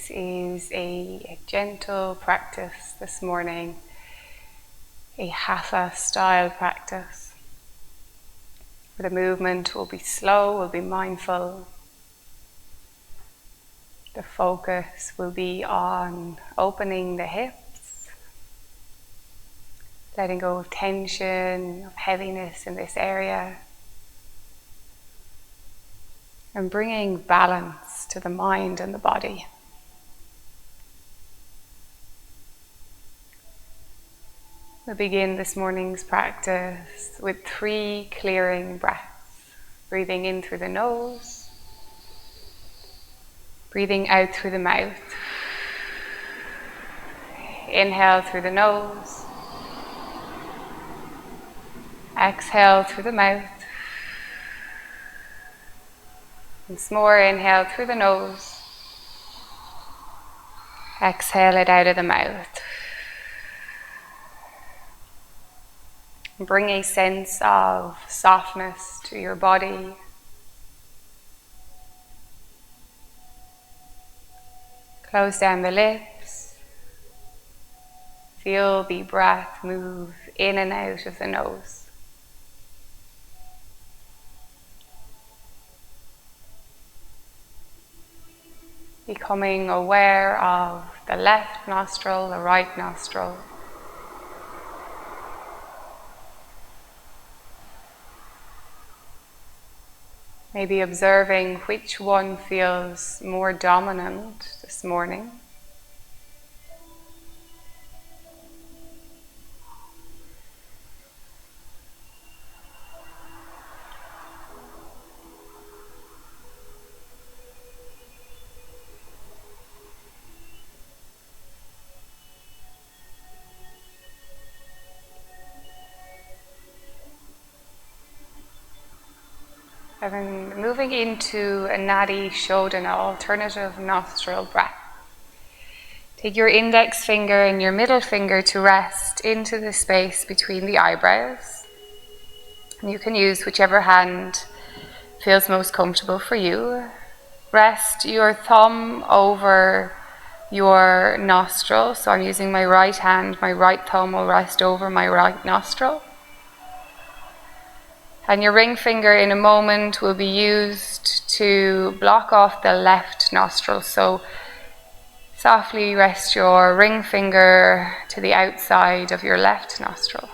This is a gentle practice this morning, a hatha style practice. The movement will be slow, will be mindful. The focus will be on opening the hips, letting go of tension, of heaviness in this area, and bringing balance to the mind and the body. We'll begin this morning's practice with 3 clearing breaths. Breathing in through the nose, breathing out through the mouth. Inhale through the nose, exhale through the mouth. Once more, inhale through the nose, exhale it out of the mouth. Bring a sense of softness to your body. Close down the lips. Feel the breath move in and out of the nose. Becoming aware of the left nostril, the right nostril. Maybe observing which one feels more dominant this morning. And then moving into a Nadi Shodhana, alternative nostril breath. Take your index finger and your middle finger to rest into the space between the eyebrows. And you can use whichever hand feels most comfortable for you. Rest your thumb over your nostril. So I'm using my right hand, my right thumb will rest over my right nostril. And your ring finger in a moment will be used to block off the left nostril. So softly rest your ring finger to the outside of your left nostril.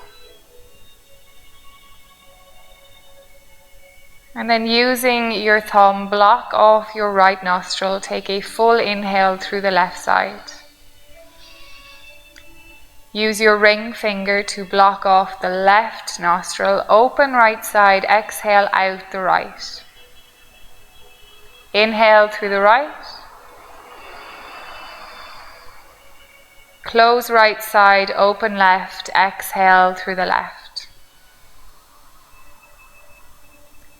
And then using your thumb, block off your right nostril. Take a full inhale through the left side. Use your ring finger to block off the left nostril. Open right side, exhale out the right. Inhale through the right. Close right side, open left, exhale through the left.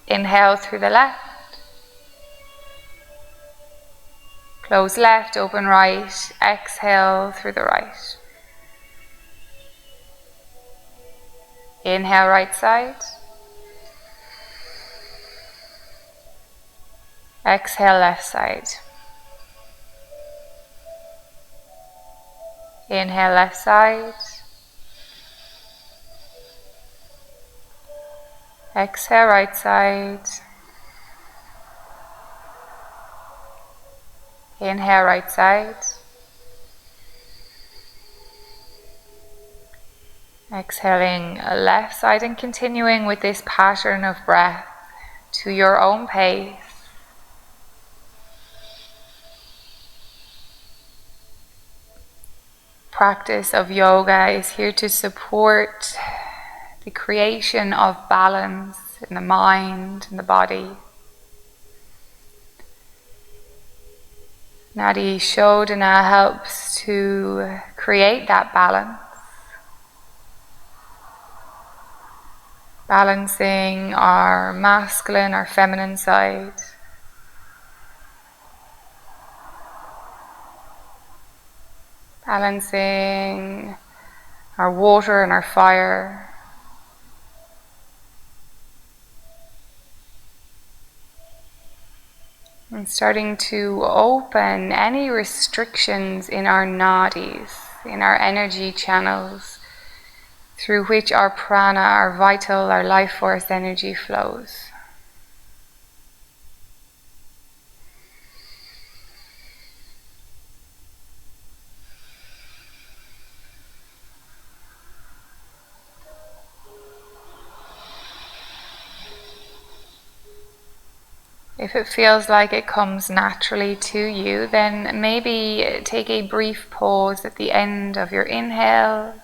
Inhale through the left. Close left, open right, exhale through the right. Inhale right side. Exhale left side. Inhale left side. Exhale right side. Inhale right side. Exhaling left side and continuing with this pattern of breath to your own pace. Practice of yoga is here to support the creation of balance in the mind and the body. Nadi Shodhana helps to create that balance. Balancing our masculine, our feminine side. Balancing our water and our fire. And starting to open any restrictions in our nadis, in our energy channels, through which our prana, our vital, our life force energy flows. If it feels like it comes naturally to you, then maybe take a brief pause at the end of your inhale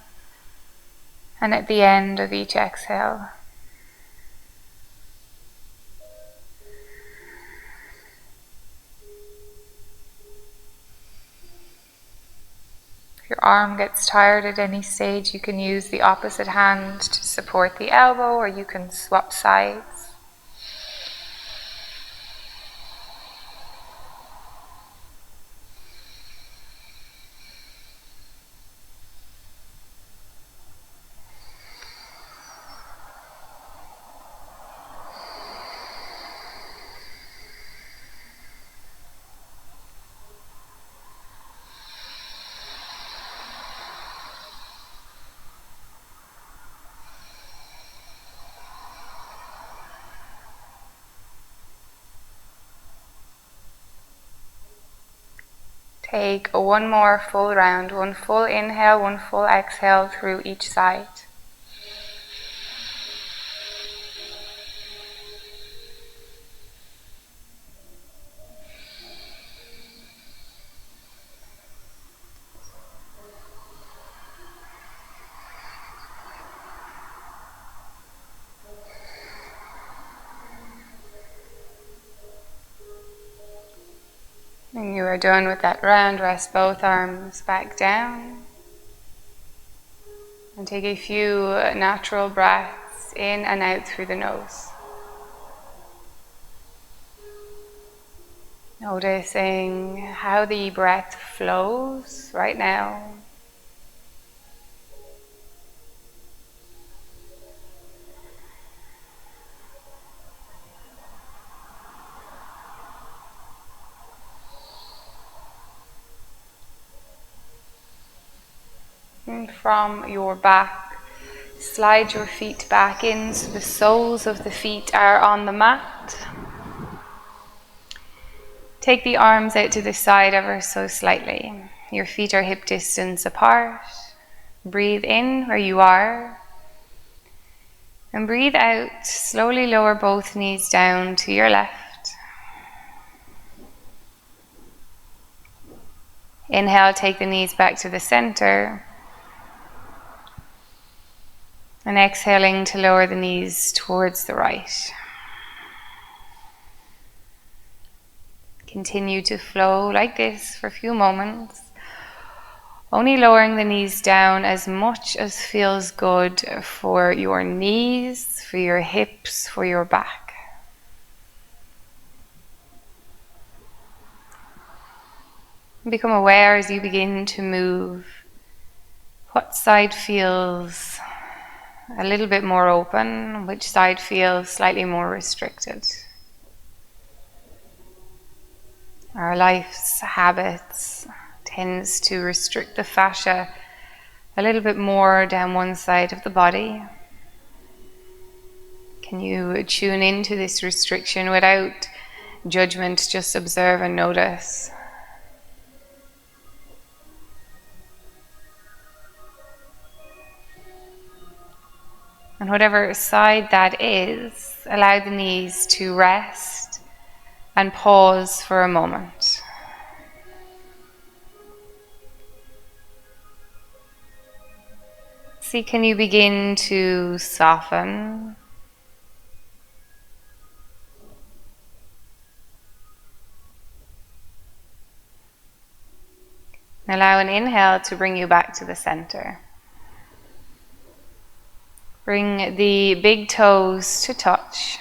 and at the end of each exhale. If your arm gets tired at any stage, you can use the opposite hand to support the elbow, or you can swap sides. Take one more full round, one full inhale, one full exhale through each side. When you are done with that round, rest both arms back down and take a few natural breaths in and out through the nose. Noticing how the breath flows right now. And from your back, slide your feet back in so the soles of the feet are on the mat. Take the arms out to the side ever so slightly. Your feet are hip distance apart. Breathe in where you are. And breathe out. Slowly lower both knees down to your left. Inhale, take the knees back to the center. And exhaling to lower the knees towards the right. Continue to flow like this for a few moments, only lowering the knees down as much as feels good for your knees, for your hips, for your back. Become aware as you begin to move what side feels a little bit more open, which side feels slightly more restricted. Our life's habits tends to restrict the fascia a little bit more down one side of the body. Can you tune into this restriction without judgment? Just observe and notice. And whatever side that is, allow the knees to rest and pause for a moment. See, can you begin to soften? Allow an inhale to bring you back to the center. Bring the big toes to touch,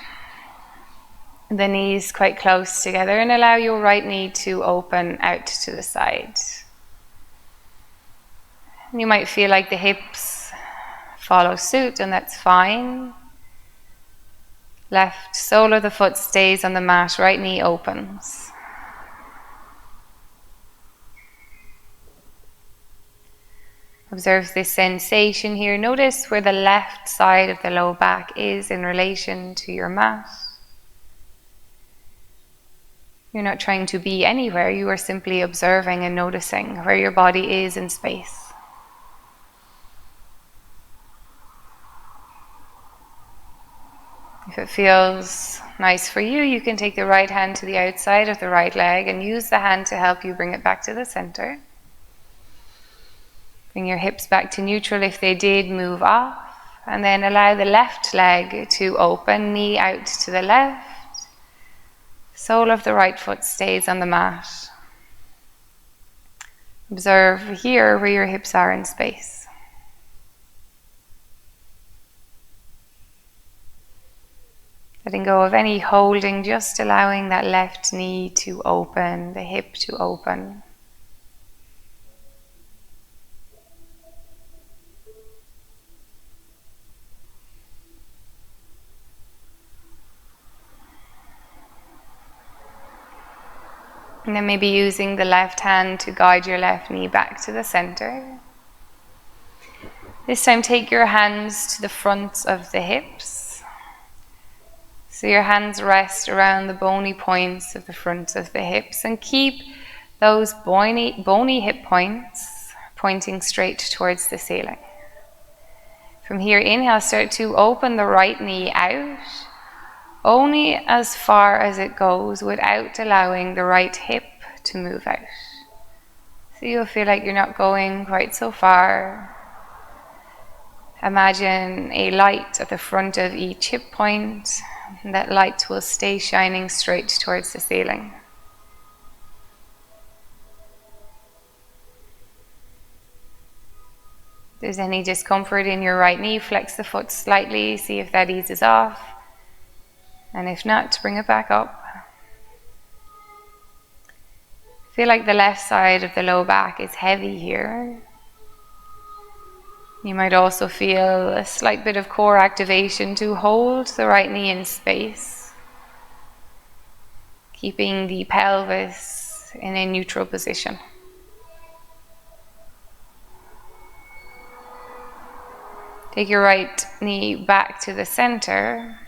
the knees quite close together, and allow your right knee to open out to the side. You might feel like the hips follow suit, and that's fine. Left sole of the foot stays on the mat, right knee opens. Observe this sensation here. Notice where the left side of the low back is in relation to your mat. You're not trying to be anywhere, you are simply observing and noticing where your body is in space. If it feels nice for you, you can take the right hand to the outside of the right leg and use the hand to help you bring it back to the center. Bring your hips back to neutral if they did move off, and then allow the left leg to open, knee out to the left. Sole of the right foot stays on the mat. Observe here where your hips are in space. Letting go of any holding, just allowing that left knee to open, the hip to open. And then maybe using the left hand to guide your left knee back to the center. This time take your hands to the fronts of the hips. So your hands rest around the bony points of the front of the hips, and keep those bony hip points pointing straight towards the ceiling. From here, inhale, start to open the right knee out, only as far as it goes without allowing the right hip to move out. So you'll feel like you're not going quite so far. Imagine a light at the front of each hip point, and that light will stay shining straight towards the ceiling. If there's any discomfort in your right knee, flex the foot slightly, see if that eases off. And if not, bring it back up. Feel like the left side of the low back is heavy here. You might also feel a slight bit of core activation to hold the right knee in space, keeping the pelvis in a neutral position. Take your right knee back to the center.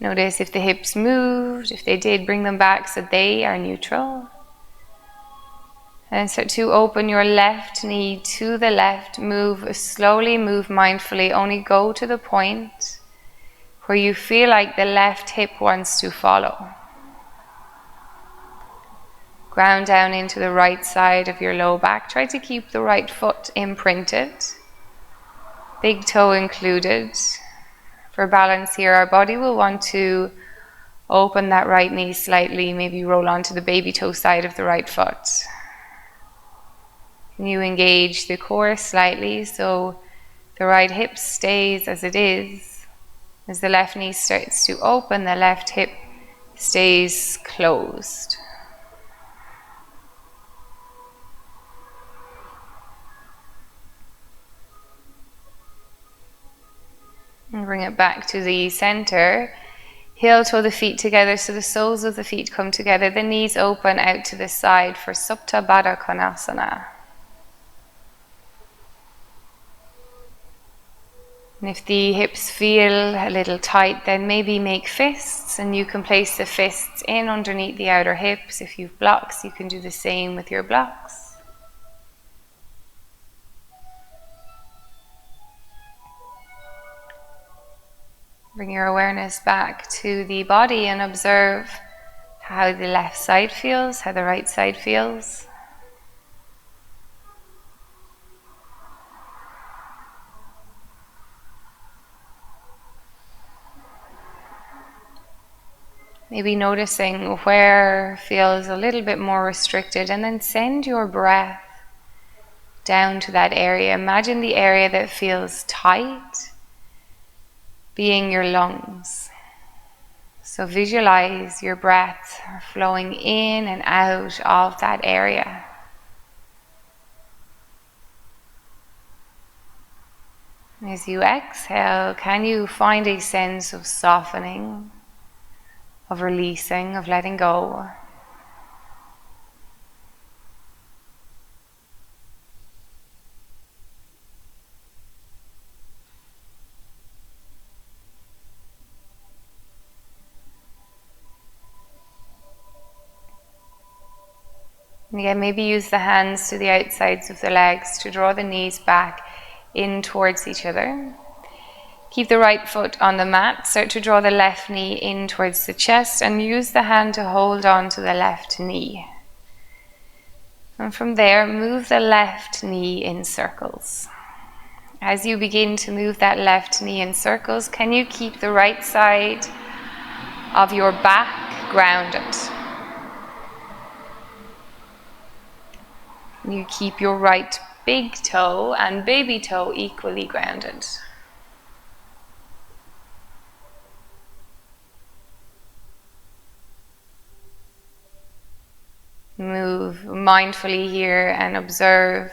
Notice if the hips moved, if they did, bring them back so they are neutral. And start to open your left knee to the left. Move slowly, move mindfully. Only go to the point where you feel like the left hip wants to follow. Ground down into the right side of your low back. Try to keep the right foot imprinted, big toe included. For balance here, our body will want to open that right knee slightly, maybe roll onto the baby toe side of the right foot. You engage the core slightly so the right hip stays as it is. As the left knee starts to open, the left hip stays closed. And bring it back to the center. Heel toe the feet together so the soles of the feet come together. The knees open out to the side for Supta Baddha Konasana. And if the hips feel a little tight, then maybe make fists, and you can place the fists in underneath the outer hips. If you've blocks, you can do the same with your blocks. Bring your awareness back to the body and observe how the left side feels, how the right side feels. Maybe noticing where feels a little bit more restricted, and then send your breath down to that area. Imagine the area that feels tight being your lungs. So visualize your breath flowing in and out of that area. As you exhale, can you find a sense of softening, of releasing, of letting go? And again, maybe use the hands to the outsides of the legs to draw the knees back in towards each other. Keep the right foot on the mat. Start to draw the left knee in towards the chest and use the hand to hold on to the left knee. And from there, move the left knee in circles. As you begin to move that left knee in circles, can you keep the right side of your back grounded? You keep your right big toe and baby toe equally grounded. Move mindfully here and observe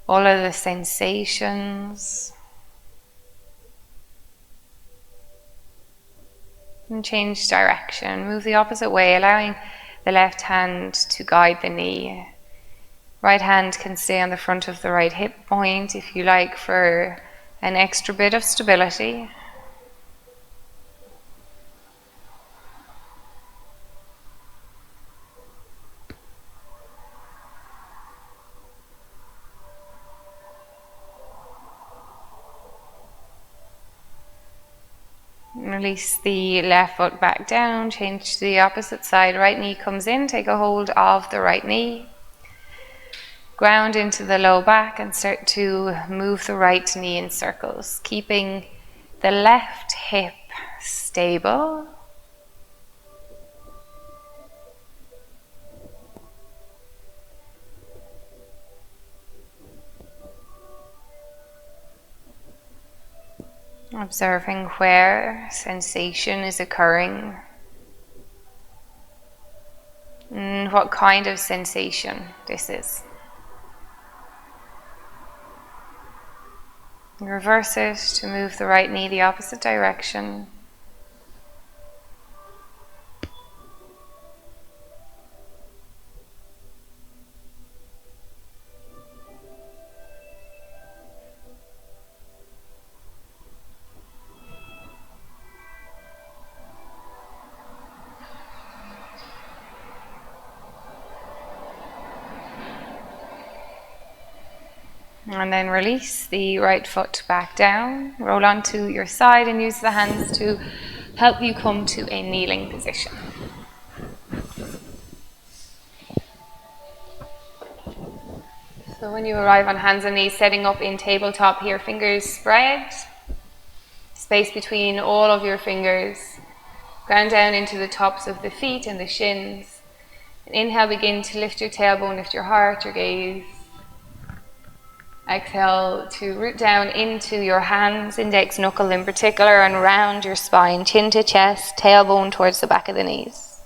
all of the sensations. And change direction. Move the opposite way, allowing the left hand to guide the knee. Right hand can stay on the front of the right hip point if you like for an extra bit of stability. Release the left foot back down, change to the opposite side. Right knee comes in, take a hold of the right knee. Ground into the low back and start to move the right knee in circles, keeping the left hip stable. Observing where sensation is occurring. And what kind of sensation this is. Reverse it to move the right knee the opposite direction. And then release the right foot back down, roll onto your side and use the hands to help you come to a kneeling position. So when you arrive on hands and knees, setting up in tabletop here, fingers spread, space between all of your fingers, ground down into the tops of the feet and the shins. And inhale, begin to lift your tailbone, lift your heart, your gaze. Exhale to root down into your hands, index knuckle in particular, and round your spine, chin to chest, tailbone towards the back of the knees.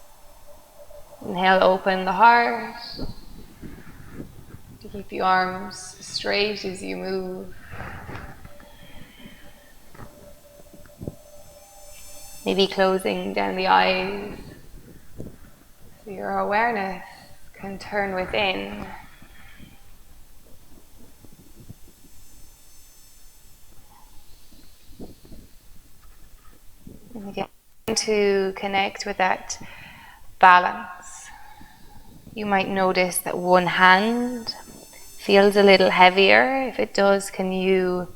Inhale, open the heart. To keep your arms straight as you move. Maybe closing down the eyes so your awareness can turn within. And again, to connect with that balance. You might notice that one hand feels a little heavier. If it does, can you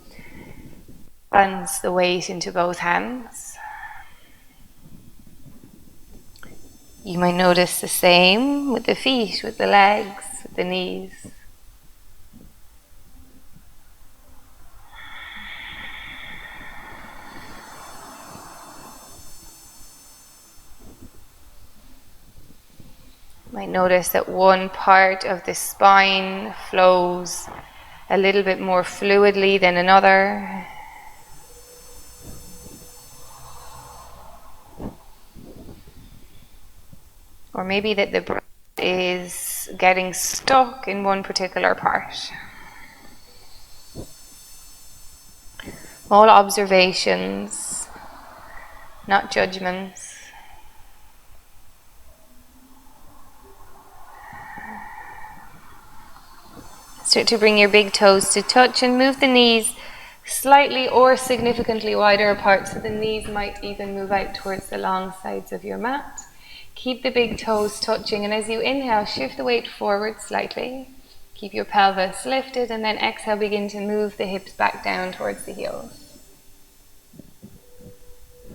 balance the weight into both hands? You might notice the same with the feet, with the legs, with the knees. You might notice that one part of the spine flows a little bit more fluidly than another. Or maybe that the breath is getting stuck in one particular part. All observations, not judgments. Start to bring your big toes to touch and move the knees slightly or significantly wider apart, so the knees might even move out towards the long sides of your mat. Keep the big toes touching, and as you inhale, shift the weight forward slightly. Keep your pelvis lifted, and then exhale, begin to move the hips back down towards the heels.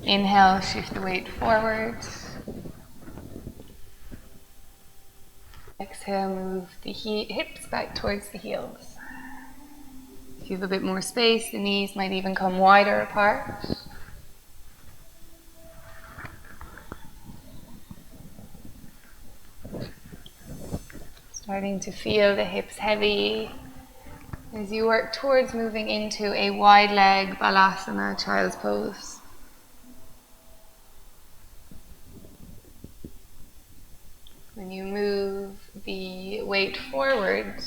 Inhale, shift the weight forward. Exhale, move the hips back towards the heels. If you have a bit more space, the knees might even come wider apart. Starting to feel the hips heavy as you work towards moving into a wide leg Balasana, child's pose. When you move the weight forward,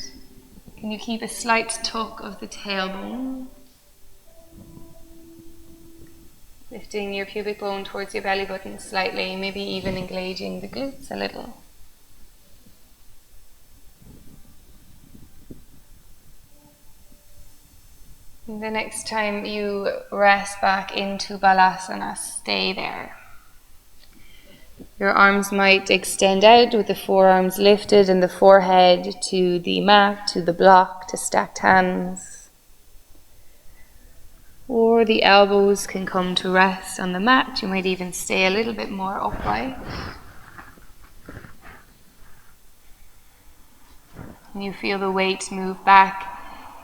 can you keep a slight tuck of the tailbone? Lifting your pubic bone towards your belly button slightly, maybe even engaging the glutes a little. And the next time you rest back into Balasana, stay there. Your arms might extend out with the forearms lifted and the forehead to the mat, to the block, to stacked hands. Or the elbows can come to rest on the mat. You might even stay a little bit more upright. And you feel the weight move back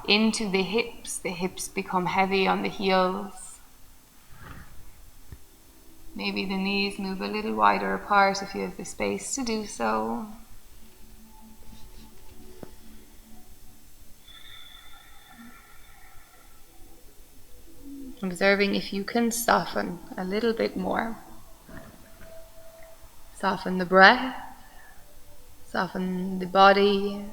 into the hips become heavy on the heels. Maybe the knees move a little wider apart if you have the space to do so. Observing if you can soften a little bit more. Soften the breath, soften the body.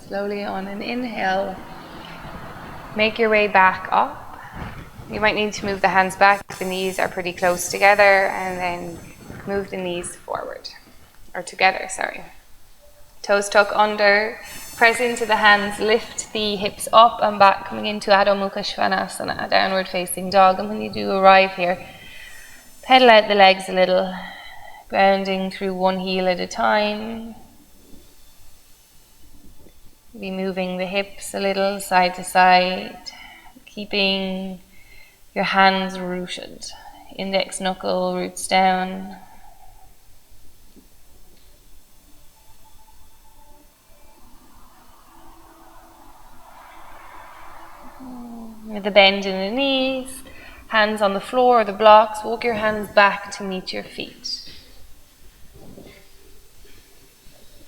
Slowly on an inhale, make your way back up. You might need to move the hands back, the knees are pretty close together, and then move the knees forward, or together, sorry. Toes tuck under, press into the hands, lift the hips up and back, coming into Adho Mukha Svanasana, downward facing dog. And when you do arrive here, pedal out the legs a little, grounding through one heel at a time. Be moving the hips a little side to side, keeping your hands rooted. Index knuckle roots down. With a bend in the knees, hands on the floor or the blocks, walk your hands back to meet your feet.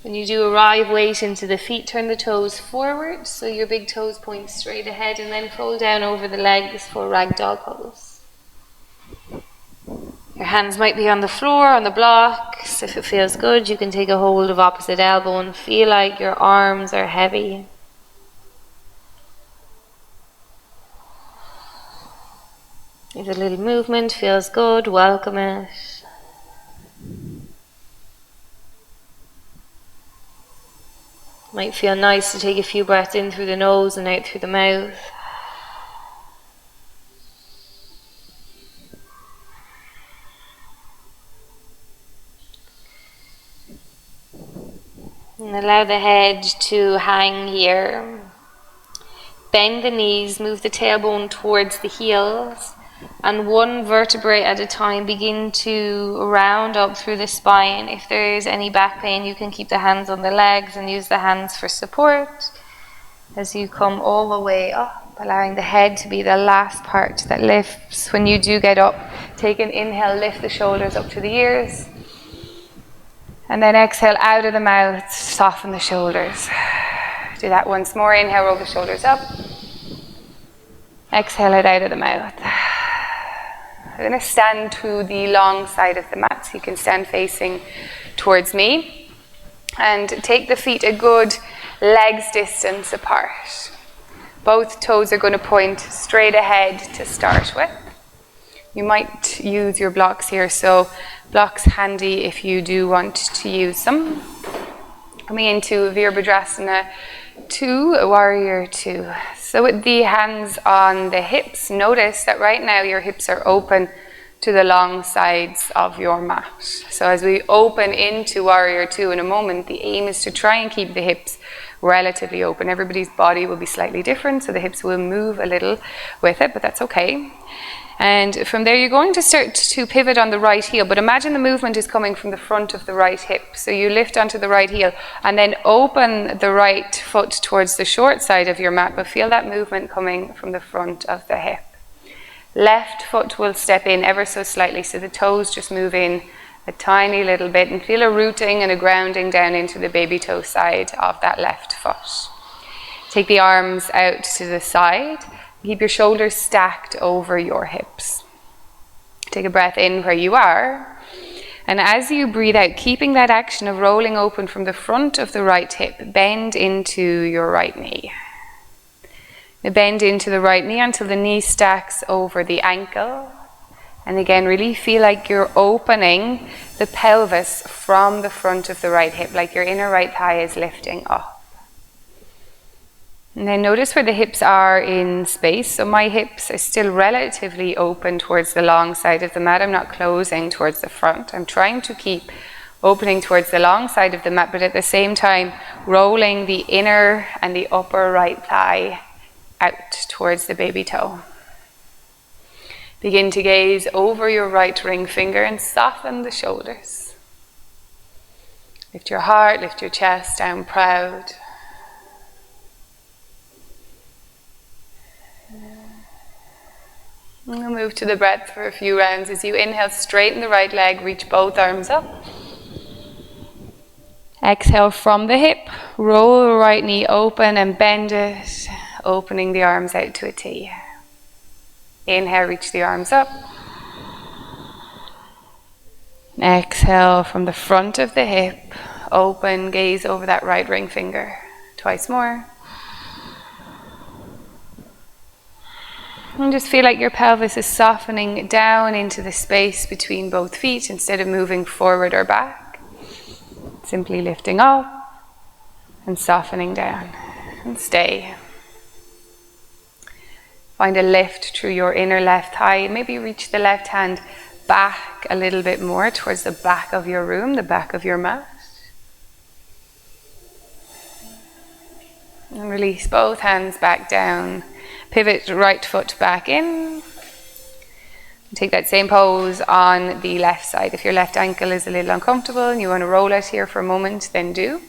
When you do arrive, weight into the feet, turn the toes forward so your big toes point straight ahead, and then fold down over the legs for ragdoll pose. Your hands might be on the floor, on the blocks. If it feels good, you can take a hold of opposite elbow and feel like your arms are heavy. If a little movement feels good, welcome it. Might feel nice to take a few breaths in through the nose and out through the mouth. And allow the head to hang here. Bend the knees, move the tailbone towards the heels, and one vertebrae at a time begin to round up through the spine. If there is any back pain, you can keep the hands on the legs and use the hands for support as you come all the way up, allowing the head to be the last part that lifts. When you do get up, take an inhale, lift the shoulders up to the ears, and then exhale out of the mouth, soften the shoulders. Do that once more. Inhale, roll the shoulders up. Exhale it out of the mouth. I'm going to stand to the long side of the mat, so you can stand facing towards me. And take the feet a good legs distance apart. Both toes are going to point straight ahead to start with. You might use your blocks here, so blocks handy if you do want to use them. Coming into Virabhadrasana 2, Warrior 2. So with the hands on the hips, notice that right now your hips are open to the long sides of your mat. So as we open into Warrior 2 in a moment, the aim is to try and keep the hips relatively open. Everybody's body will be slightly different, so the hips will move a little with it, but that's okay. And from there, you're going to start to pivot on the right heel, but imagine the movement is coming from the front of the right hip. So you lift onto the right heel and then open the right foot towards the short side of your mat, but feel that movement coming from the front of the hip. Left foot will step in ever so slightly, so the toes just move in a tiny little bit, and feel a rooting and a grounding down into the baby toe side of that left foot. Take the arms out to the side. Keep your shoulders stacked over your hips. Take a breath in where you are. And as you breathe out, keeping that action of rolling open from the front of the right hip, bend into your right knee. Now bend into the right knee until the knee stacks over the ankle. And again, really feel like you're opening the pelvis from the front of the right hip, like your inner right thigh is lifting up. And then notice where the hips are in space. So my hips are still relatively open towards the long side of the mat. I'm not closing towards the front. I'm trying to keep opening towards the long side of the mat, but at the same time rolling the inner and the upper right thigh out towards the baby toe. Begin to gaze over your right ring finger and soften the shoulders. Lift your heart, lift your chest down proud. We'll move to the breath for a few rounds. As you inhale, straighten the right leg, reach both arms up. Exhale from the hip, roll the right knee open and bend it, opening the arms out to a T. Inhale, reach the arms up. Exhale from the front of the hip, open, gaze over that right ring finger. Twice more. And just feel like your pelvis is softening down into the space between both feet instead of moving forward or back. Simply lifting up and softening down. And stay. Find a lift through your inner left thigh. Maybe reach the left hand back a little bit more towards the back of your room, the back of your mat. And release both hands back down. Pivot right foot back in. Take that same pose on the left side. If your left ankle is a little uncomfortable and you want to roll out here for a moment, then do.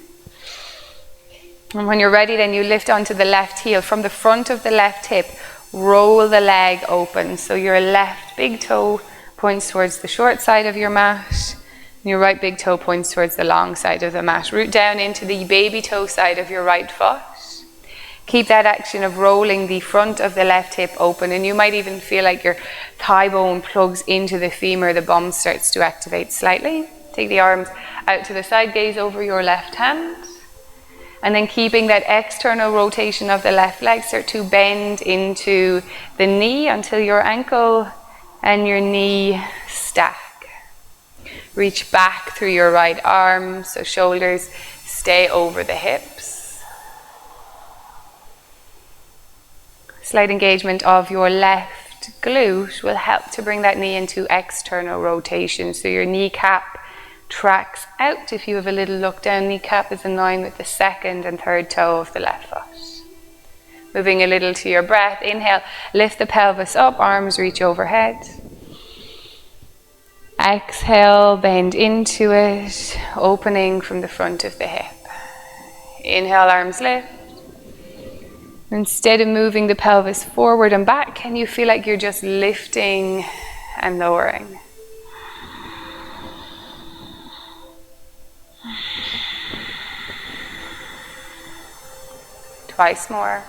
And when you're ready, then you lift onto the left heel. From the front of the left hip, roll the leg open. So your left big toe points towards the short side of your mat. And your right big toe points towards the long side of the mat. Root down into the baby toe side of your right foot. Keep that action of rolling the front of the left hip open, and you might even feel like your thigh bone plugs into the femur, the bum starts to activate slightly. Take the arms out to the side, gaze over your left hand, and then keeping that external rotation of the left leg, start to bend into the knee until your ankle and your knee stack. Reach back through your right arm, so shoulders stay over the hips. Slight engagement of your left glute will help to bring that knee into external rotation. So your kneecap tracks out. If you have a little look down, kneecap is in line with the second and third toe of the left foot. Moving a little to your breath. Inhale, lift the pelvis up, arms reach overhead. Exhale, bend into it, opening from the front of the hip. Inhale, arms lift. Instead of moving the pelvis forward and back, can you feel like you're just lifting and lowering? Twice more.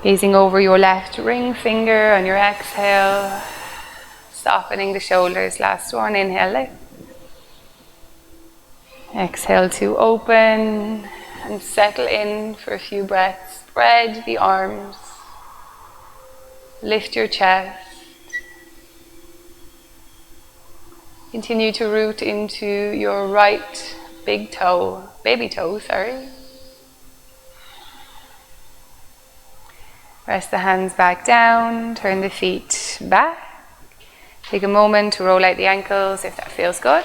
Gazing over your left ring finger on your exhale, softening the shoulders. Last one, inhale, lift. Exhale to open and settle in for a few breaths. Spread the arms. Lift your chest. Continue to root into your right big toe, baby toe, sorry. Press the hands back down, turn the feet back. Take a moment to roll out the ankles if that feels good.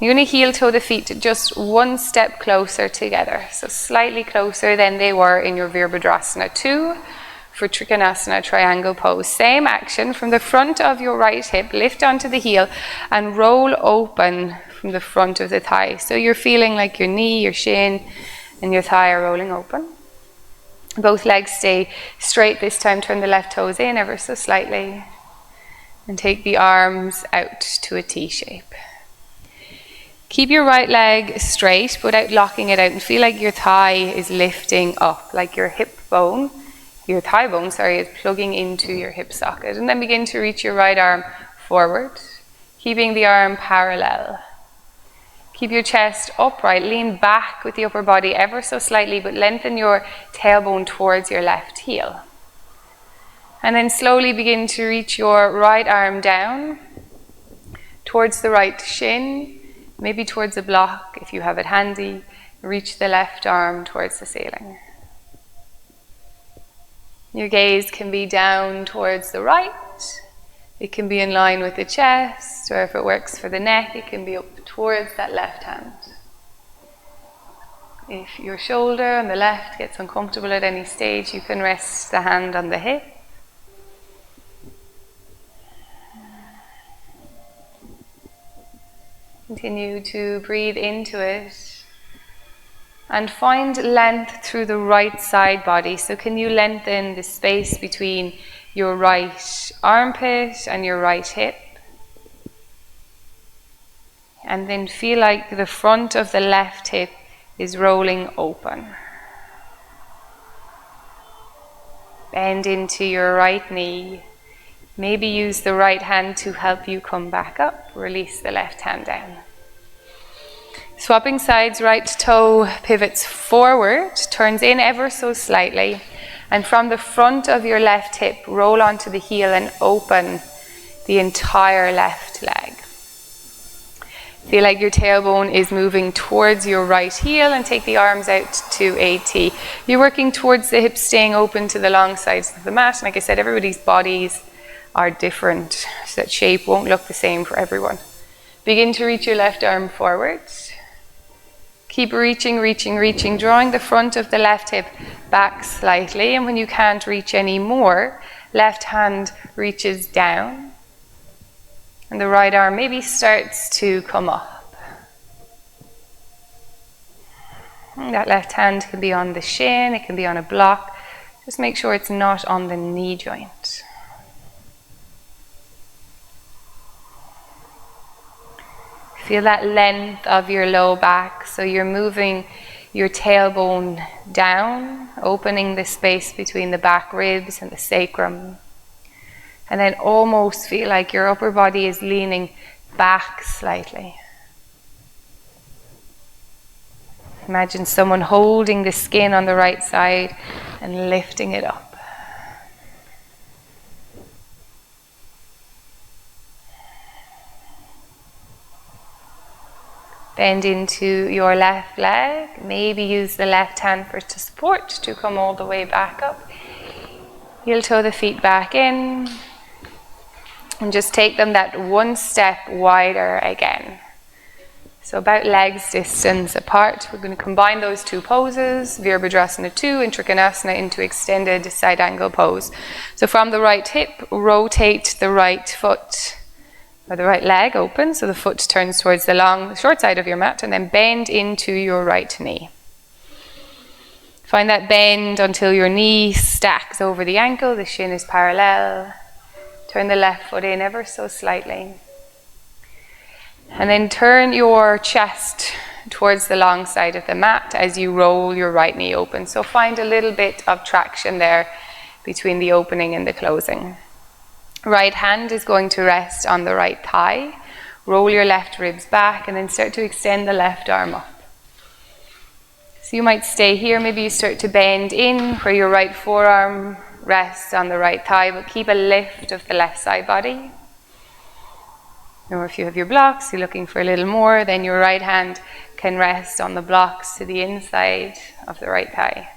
You're going to heel toe the feet just one step closer together, so slightly closer than they were in your Virabhadrasana 2 for Trikonasana triangle pose. Same action from the front of your right hip, lift onto the heel and roll open from the front of the thigh. So you're feeling like your knee, your shin and your thigh are rolling open. Both legs stay straight this time. Turn the left toes in ever so slightly and take the arms out to a T shape. Keep your right leg straight without locking it out and feel like your thigh is lifting up, like your hip bone, your thigh bone, is plugging into your hip socket. And then begin to reach your right arm forward, keeping the arm parallel. Keep your chest upright, lean back with the upper body ever so slightly, but lengthen your tailbone towards your left heel. And then slowly begin to reach your right arm down towards the right shin, maybe towards a block if you have it handy. Reach the left arm towards the ceiling. Your gaze can be down towards the right. It can be in line with the chest, or if it works for the neck, it can be up towards that left hand. If your shoulder on the left gets uncomfortable at any stage, you can rest the hand on the hip. Continue to breathe into it and find length through the right side body. So can you lengthen the space between your right armpit and your right hip? And then feel like the front of the left hip is rolling open. Bend into your right knee. Maybe use the right hand to help you come back up. Release the left hand down. Swapping sides, right toe pivots forward, turns in ever so slightly. And from the front of your left hip, roll onto the heel and open the entire left leg. Feel like your tailbone is moving towards your right heel and take the arms out to a T. You're working towards the hips, staying open to the long sides of the mat. And like I said, everybody's bodies are different, so that shape won't look the same for everyone. Begin to reach your left arm forward. Keep reaching, drawing the front of the left hip back slightly, and when you can't reach any more, left hand reaches down, and the right arm maybe starts to come up. And that left hand can be on the shin, it can be on a block. Just make sure it's not on the knee joint. Feel that length of your low back, so you're moving your tailbone down, opening the space between the back ribs and the sacrum. And then almost feel like your upper body is leaning back slightly. Imagine someone holding the skin on the right side and lifting it up. Bend into your left leg. Maybe use the left hand to support to come all the way back up. Heel toe the feet back in. And just take them that one step wider again. So about legs distance apart. We're going to combine those two poses, Virabhadrasana 2 and Trikonasana, into extended side angle pose. So from the right hip, rotate the right foot or the right leg open, so the foot turns towards the short side of your mat, and then bend into your right knee. Find that bend until your knee stacks over the ankle, the shin is parallel. Turn the left foot in ever so slightly. And then turn your chest towards the long side of the mat as you roll your right knee open. So find a little bit of traction there between the opening and the closing. Right hand is going to rest on the right thigh. Roll your left ribs back and then start to extend the left arm up. So you might stay here, maybe you start to bend in where your right forearm rests on the right thigh, but keep a lift of the left side body. Or if you have your blocks, you're looking for a little more, then your right hand can rest on the blocks to the inside of the right thigh.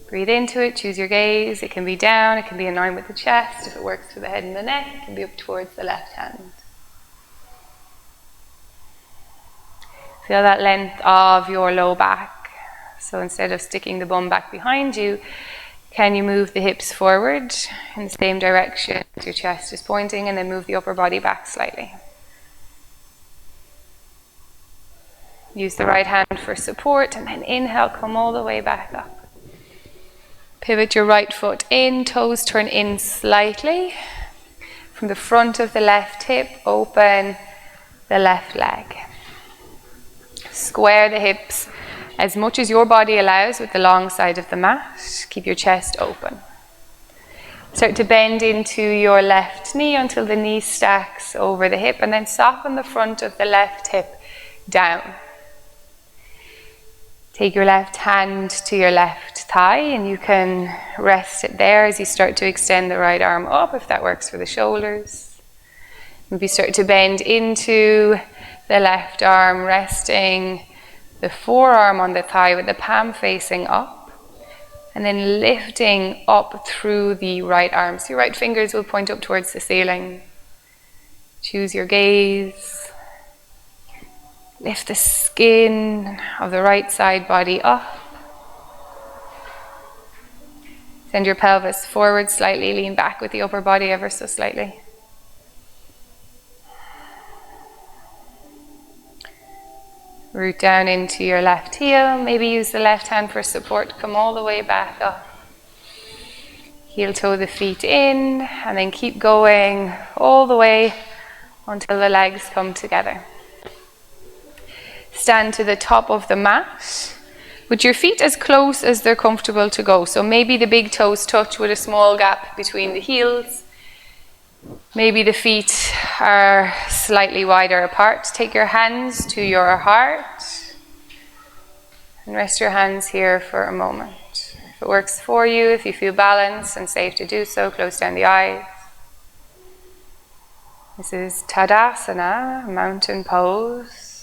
Breathe into it, choose your gaze. It can be down, it can be in line with the chest. If it works for the head and the neck, it can be up towards the left hand. Feel that length of your low back. So instead of sticking the bum back behind you, can you move the hips forward in the same direction as your chest is pointing, and then move the upper body back slightly. Use the right hand for support, and then inhale, come all the way back up. Pivot your right foot in, toes turn in slightly. From the front of the left hip, open the left leg. Square the hips as much as your body allows with the long side of the mat. Keep your chest open. Start to bend into your left knee until the knee stacks over the hip, and then soften the front of the left hip down. Take your left hand to your left thigh, and you can rest it there as you start to extend the right arm up if that works for the shoulders. Maybe start to bend into the left arm, resting the forearm on the thigh with the palm facing up, and then lifting up through the right arm. So your right fingers will point up towards the ceiling. Choose your gaze. Lift the skin of the right side body up. Send your pelvis forward slightly, lean back with the upper body ever so slightly. Root down into your left heel. Maybe use the left hand for support. Come all the way back up. Heel toe the feet in, and then keep going all the way until the legs come together. Stand to the top of the mat with your feet as close as they're comfortable to go. So maybe the big toes touch with a small gap between the heels. Maybe the feet are slightly wider apart. Take your hands to your heart and rest your hands here for a moment. If it works for you, if you feel balanced and safe to do so, close down the eyes. This is Tadasana, mountain pose.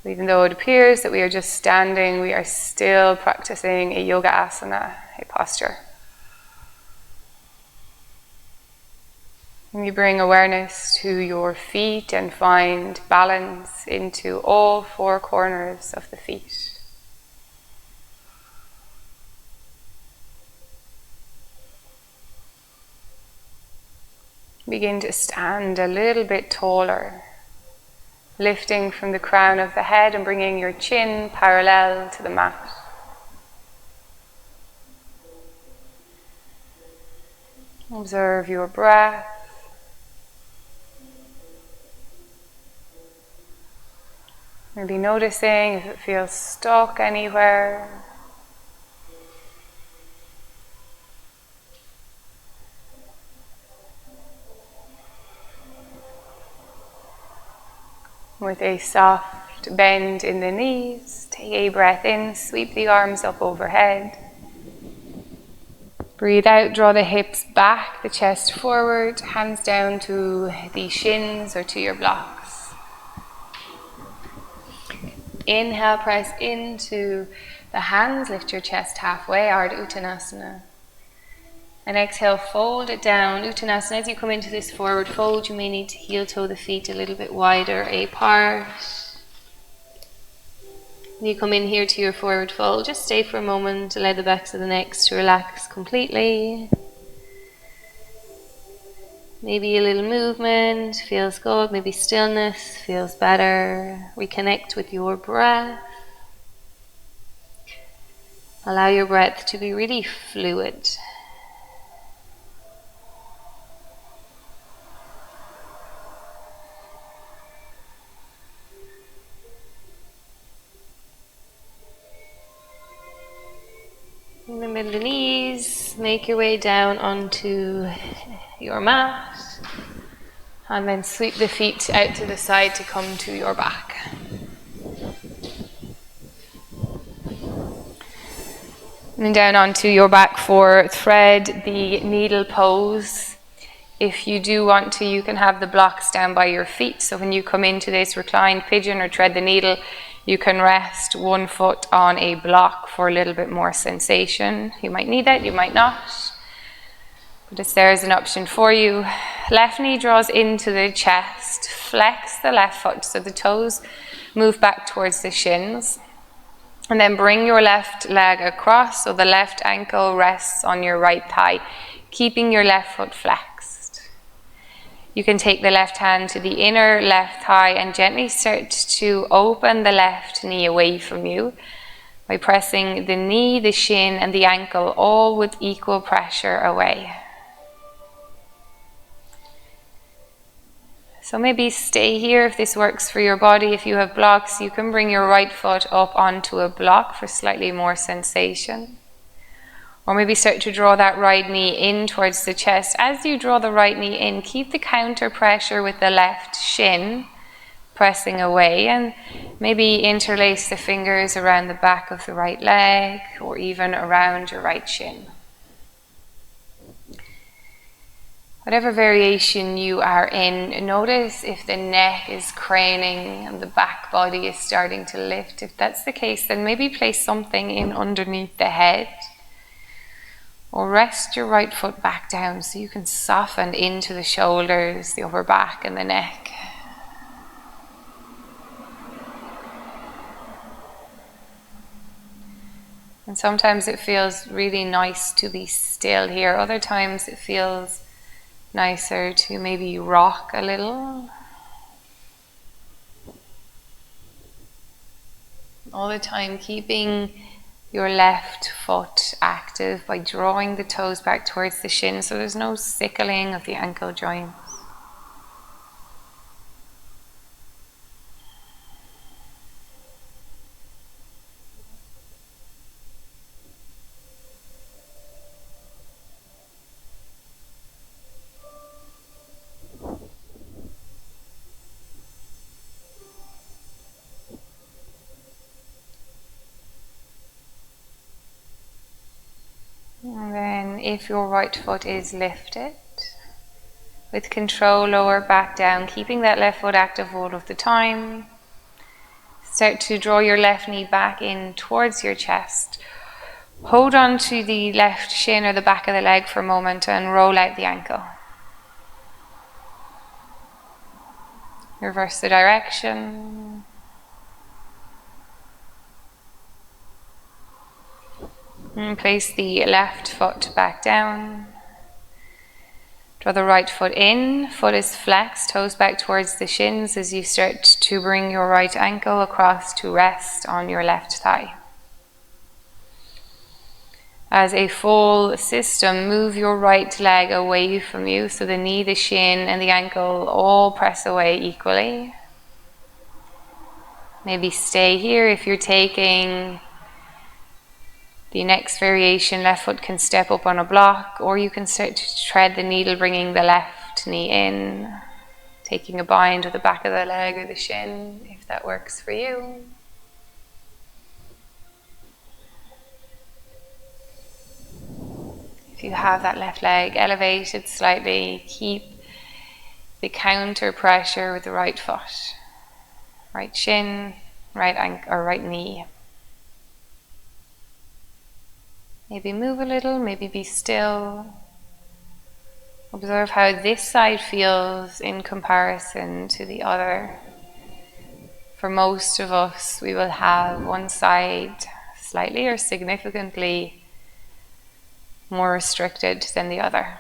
Even though it appears that we are just standing, we are still practicing a yoga asana, a posture. And you bring awareness to your feet and find balance into all four corners of the feet. Begin to stand a little bit taller, lifting from the crown of the head and bringing your chin parallel to the mat. Observe your breath. Maybe noticing if it feels stuck anywhere. With a soft bend in the knees, take a breath in, sweep the arms up overhead. Breathe out, draw the hips back, the chest forward, hands down to the shins or to your blocks. Inhale, press into the hands, lift your chest halfway, Ardha Uttanasana. And exhale, fold it down. Uttanasana, as you come into this forward fold, you may need to heel toe the feet a little bit wider apart. When you come in here to your forward fold, just stay for a moment, allow the backs of the necks to relax completely. Maybe a little movement feels good, maybe stillness feels better. Reconnect with your breath. Allow your breath to be really fluid. In the middle of the knees, make your way down onto your mat and then sweep the feet out to the side to come to your back. And then down onto your back for thread the needle pose. If you do want to, you can have the blocks down by your feet. So when you come into this reclined pigeon or thread the needle, you can rest one foot on a block for a little bit more sensation. You might need that, you might not. But it's there as an option for you. Left knee draws into the chest. Flex the left foot so the toes move back towards the shins. And then bring your left leg across so the left ankle rests on your right thigh, keeping your left foot flexed. You can take the left hand to the inner left thigh and gently start to open the left knee away from you by pressing the knee, the shin, and the ankle all with equal pressure away. So maybe stay here if this works for your body. If you have blocks, you can bring your right foot up onto a block for slightly more sensation. Or maybe start to draw that right knee in towards the chest. As you draw the right knee in, keep the counter pressure with the left shin pressing away, and maybe interlace the fingers around the back of the right leg or even around your right shin. Whatever variation you are in, notice if the neck is craning and the back body is starting to lift. If that's the case, then maybe place something in underneath the head. Or rest your right foot back down so you can soften into the shoulders, the upper back, and the neck. And sometimes it feels really nice to be still here. Other times it feels nicer to maybe rock a little. All the time keeping your left foot active by drawing the toes back towards the shin so there's no sickling of the ankle joints. And then if your right foot is lifted, with control, lower back down, keeping that left foot active all of the time. Start to draw your left knee back in towards your chest. Hold on to the left shin or the back of the leg for a moment and roll out the ankle. Reverse the direction. And place the left foot back down. Draw the right foot in, foot is flexed, toes back towards the shins as you start to bring your right ankle across to rest on your left thigh. As a full system, move your right leg away from you so the knee, the shin, and the ankle all press away equally. Maybe stay here if you're taking the next variation. Left foot can step up on a block, or you can start to tread the needle, bringing the left knee in, taking a bind with the back of the leg or the shin, if that works for you. If you have that left leg elevated slightly, keep the counter pressure with the right foot, right shin, right ankle, or right knee. Maybe move a little, maybe be still. Observe how this side feels in comparison to the other. For most of us, we will have one side slightly or significantly more restricted than the other.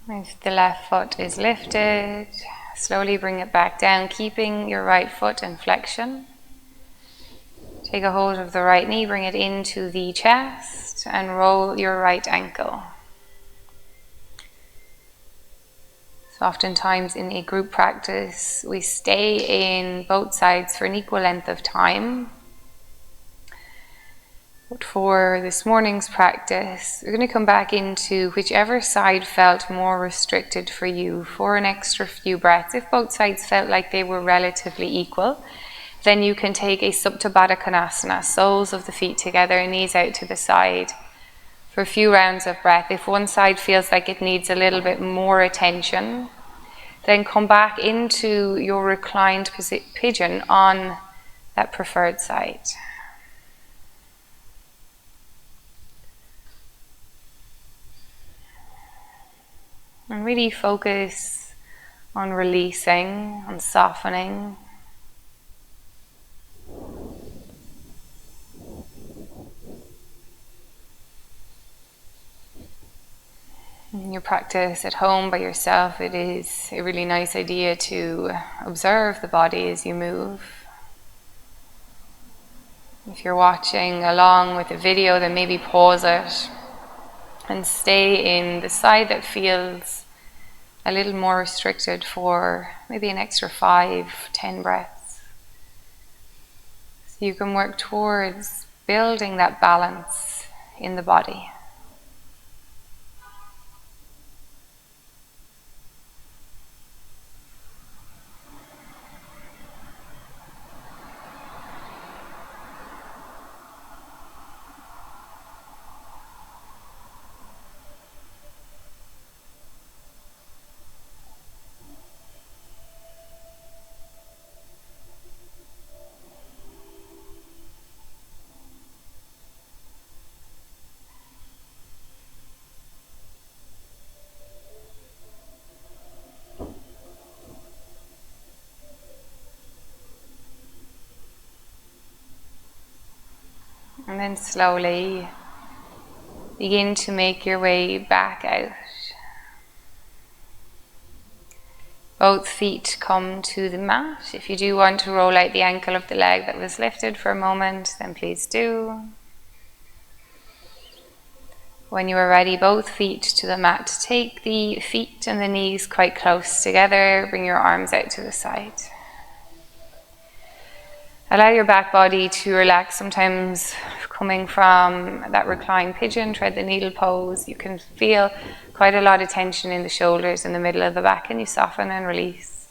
If the left foot is lifted, slowly bring it back down, keeping your right foot in flexion. Take a hold of the right knee, bring it into the chest, and roll your right ankle. So oftentimes in a group practice, we stay in both sides for an equal length of time. But for this morning's practice, we're going to come back into whichever side felt more restricted for you for an extra few breaths. If both sides felt like they were relatively equal, then you can take a Supta Baddha Konasana, soles of the feet together, knees out to the side, for a few rounds of breath. If one side feels like it needs a little bit more attention, then come back into your reclined pigeon on that preferred side. And really focus on releasing, on softening. In your practice at home by yourself, it is a really nice idea to observe the body as you move. If you're watching along with a video, then maybe pause it and stay in the side that feels a little more restricted for maybe an extra 5-10 breaths. So you can work towards building that balance in the body. And then slowly begin to make your way back out. Both feet come to the mat. If you do want to roll out the ankle of the leg that was lifted for a moment, then please do. When you are ready, both feet to the mat. Take the feet and the knees quite close together. Bring your arms out to the side. Allow your back body to relax. Sometimes coming from that reclined pigeon, thread the needle pose, you can feel quite a lot of tension in the shoulders, in the middle of the back, and you soften and release.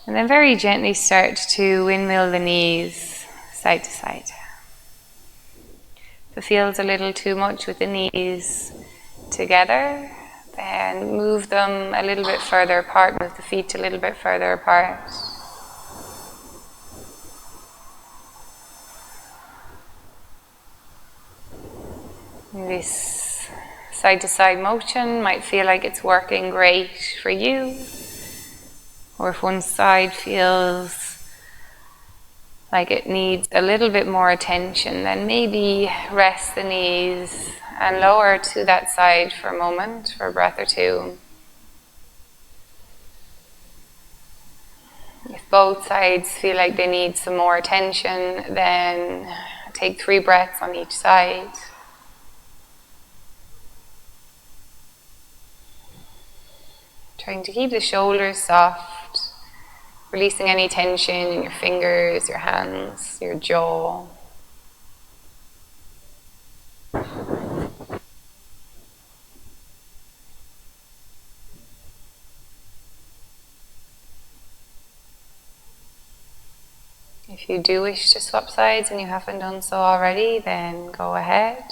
And then very gently start to windmill the knees side to side. If it feels a little too much with the knees together, then move them a little bit further apart, move the feet a little bit further apart. This side-to-side motion might feel like it's working great for you, or if one side feels like it needs a little bit more attention, then maybe rest the knees and lower to that side for a moment, for a breath or two. If both sides feel like they need some more attention, then take 3 breaths on each side. Trying to keep the shoulders soft, releasing any tension in your fingers, your hands, your jaw. If you do wish to swap sides and you haven't done so already, then go ahead.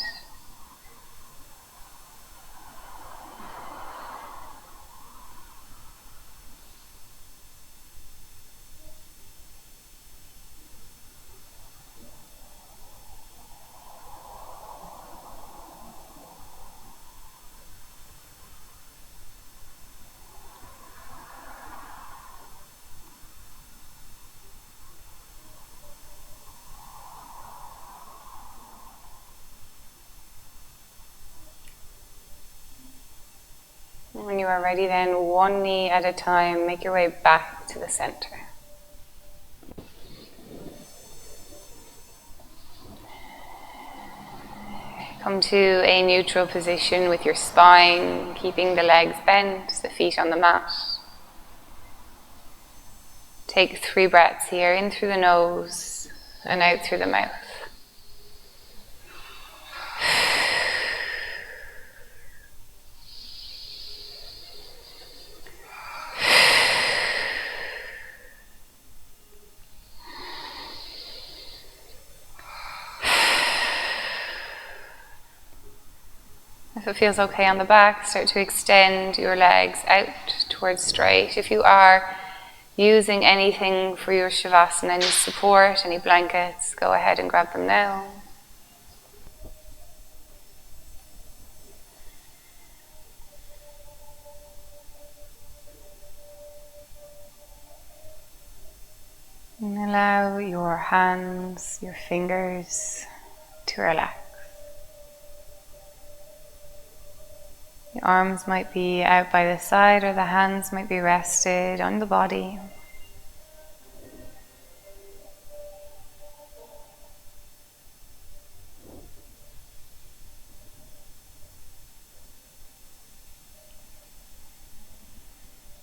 you are ready, then one knee at a time, make your way back to the center. Come to a neutral position with your spine, keeping the legs bent, the feet on the mat. Take 3 breaths here, in through the nose and out through the mouth. If it feels okay on the back, start to extend your legs out towards straight. If you are using anything for your Shavasana, any support, any blankets, go ahead and grab them now. And allow your hands, your fingers to relax. The arms might be out by the side, or the hands might be rested on the body.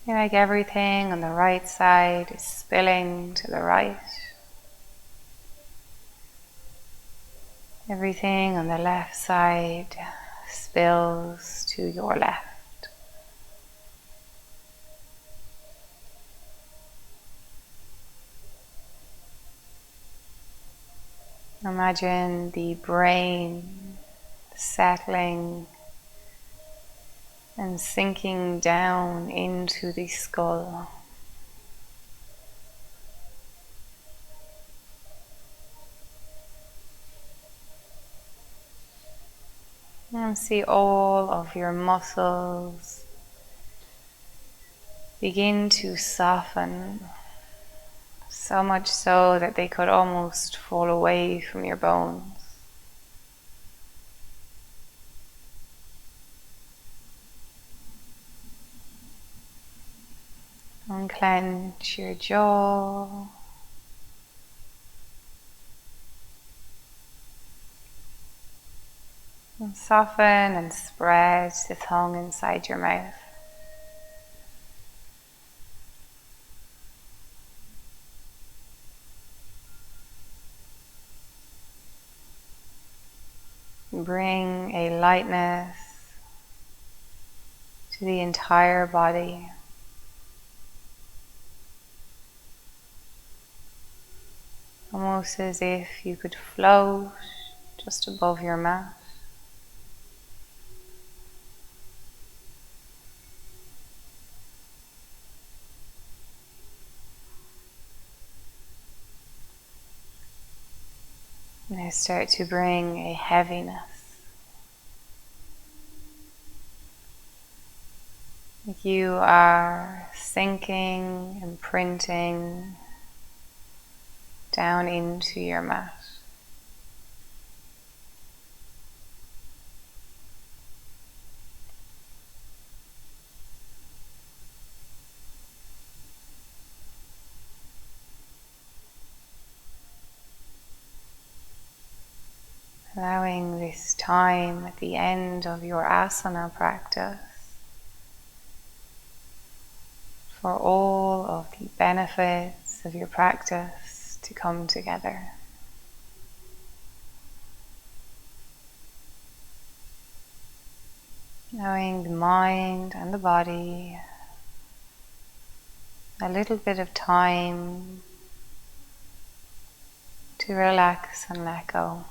Feel like everything on the right side is spilling to the right. Everything on the left side spills to your left. Imagine the brain settling and sinking down into the skull. And see all of your muscles begin to soften, so much so that they could almost fall away from your bones. Unclench your jaw. And soften and spread the tongue inside your mouth. Bring a lightness to the entire body. Almost as if you could float just above your mat. Now start to bring a heaviness. Like you are sinking and printing down into your mat. Allowing this time at the end of your asana practice for all of the benefits of your practice to come together. Allowing the mind and the body a little bit of time to relax and let go.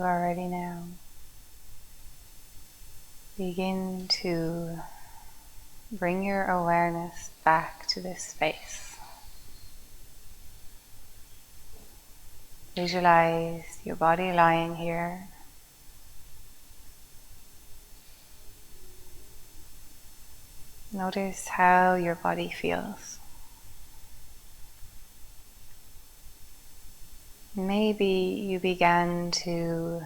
are ready now, begin to bring your awareness back to this space. Visualize your body lying here. Notice how your body feels. Maybe you began to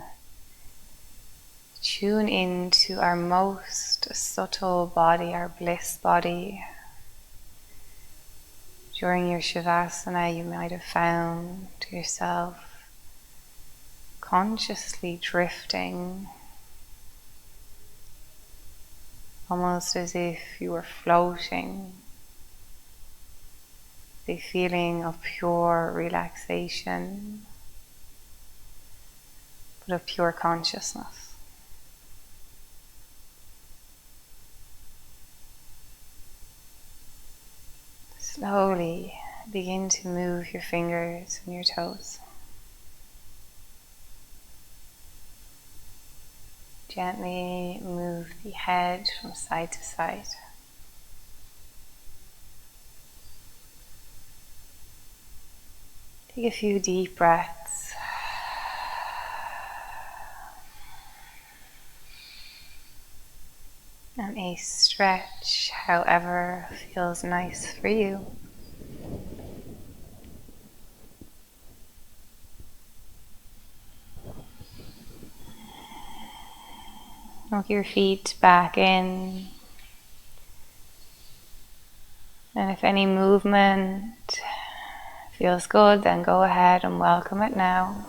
tune into our most subtle body, our bliss body. During your Shavasana, you might have found yourself consciously drifting, almost as if you were floating, the feeling of pure relaxation, but of pure consciousness. Slowly begin to move your fingers and your toes. Gently move the head from side to side. Take a few deep breaths. And a stretch, however feels nice for you. Walk your feet back in. And if any movement feels good, then go ahead and welcome it now.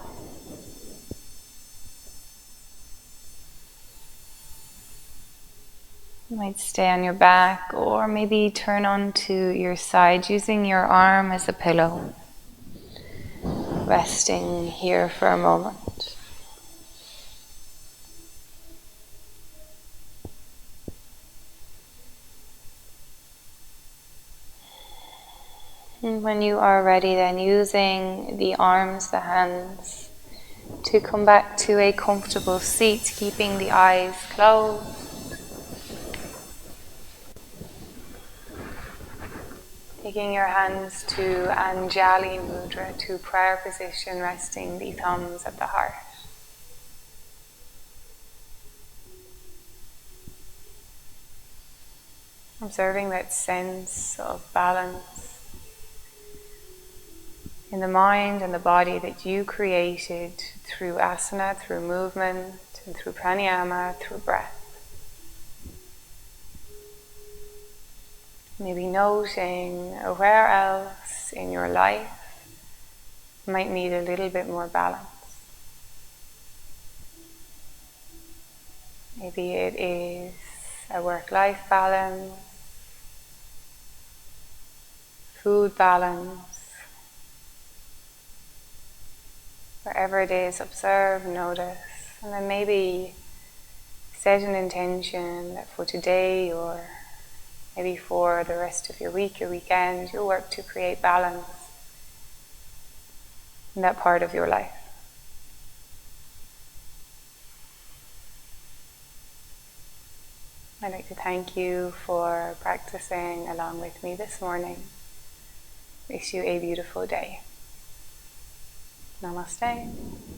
You might stay on your back or maybe turn onto your side using your arm as a pillow. Resting here for a moment. And when you are ready, then using the arms, the hands, to come back to a comfortable seat, keeping the eyes closed. Taking your hands to Anjali Mudra, to prayer position, resting the thumbs at the heart. Observing that sense of balance in the mind and the body that you created through asana, through movement, and through pranayama, through breath. Maybe noting where else in your life might need a little bit more balance. Maybe it is a work-life balance, food balance. Wherever it is, observe, notice, and then maybe set an intention that for today or maybe for the rest of your week, your weekend, you'll work to create balance in that part of your life. I'd like to thank you for practicing along with me this morning. Wish you a beautiful day. Namaste.